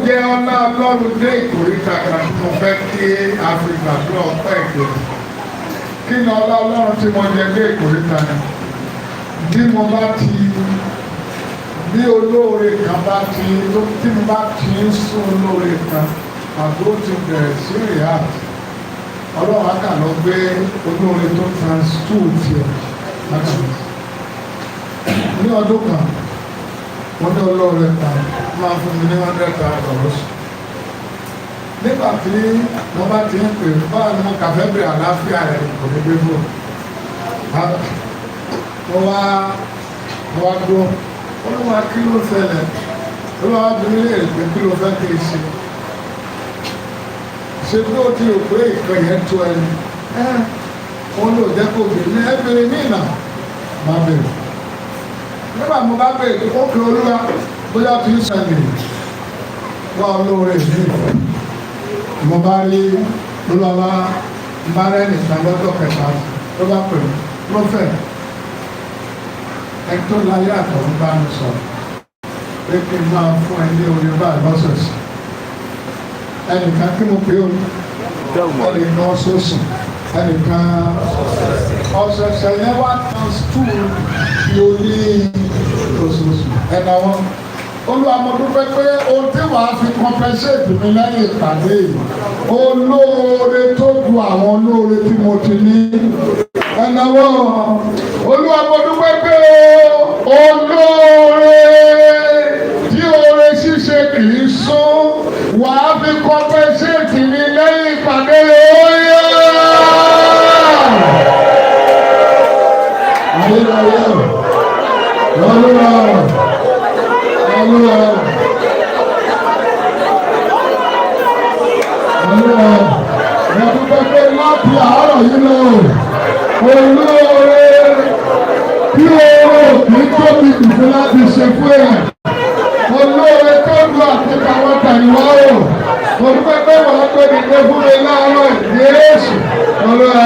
jẹ́ ọlá Ọlọ́run dé ìkórìtà kan tí mo fẹ́ kí a fi gbàdúrà ọpẹ́ ìgbèrè. Kí ni ọlá Ọlọ́run tí mo jẹ dé ìkórìtà náà? Bí mo bá ti bí olóore kan bá ti tí mo bá ti ń sún olóore kan àbúrò ti bẹ̀rẹ̀ sí react. Ọlọ́run á kà lọ gbé olóore tó transfer tiẹ̀ lákàtúntì. Ní ọdún kan, wọ́n ní olóore kan máa fún mi ní $100,000. Nígbà tí wọ́n bá ti ń pè báwa ni mo kà fẹ́ bèrè àlàáfíà rẹ̀ kò ní gbé fún wọ́n wá dúró wọ́n ló wá kí ló ṣẹlẹ̀ ló wá bí ilé ìpè kí ló fẹ́ kí n ṣe tó ti rò pé ìkan yẹn tó ẹni wọ́n lò jẹ́ kó bèrè ní ẹbẹ̀rẹ̀ ní ìlà má bèrè nígbà mo bá bèrè ó kí olúwa bóyá ti ń ṣẹlẹ̀ wá olóore ní mo bá rí olúwa bá rẹ́ nìkan lọ́jọ́ kẹta ló bá pè mí lọ́fẹ̀ẹ́ ẹ̀tọ́ láyé àtọ̀run bá ń sọ pé kí n máa fún ẹ ní orí báyìí lọ́sọ̀ọ̀sẹ̀ ẹnìkan kí mo pè ó ẹnìkan ọ̀sọ̀ọ̀sẹ̀ ẹnìkan ọ̀sọ̀ọ̀sẹ̀ yẹn wá trans two tí ó ní oṣooṣù ẹ̀nà wọn olùwàmọ̀dúpẹ́ pé ohun tí wàá fi compensate mi lẹ́yìn ìpàdé yìí olóore tó ju àwọn olóore tí mo ti ní ẹ̀nà wọn olùwàmọ̀dúpẹ́ pé olóore tí oore ṣíṣe kì í sún wàá fi compensate mi lẹ́yìn ìpàdé yìí. Láti àárọ̀ yìí lọ, olóore tí oore kìí tóbi jù láti ṣe fún ẹ̀. Olóore tó lu àti àwọn tàyíwá o. Olùpẹ̀pẹ̀ wọ́n tó dìde fún mi láàárọ̀ Jésù. Olúwa.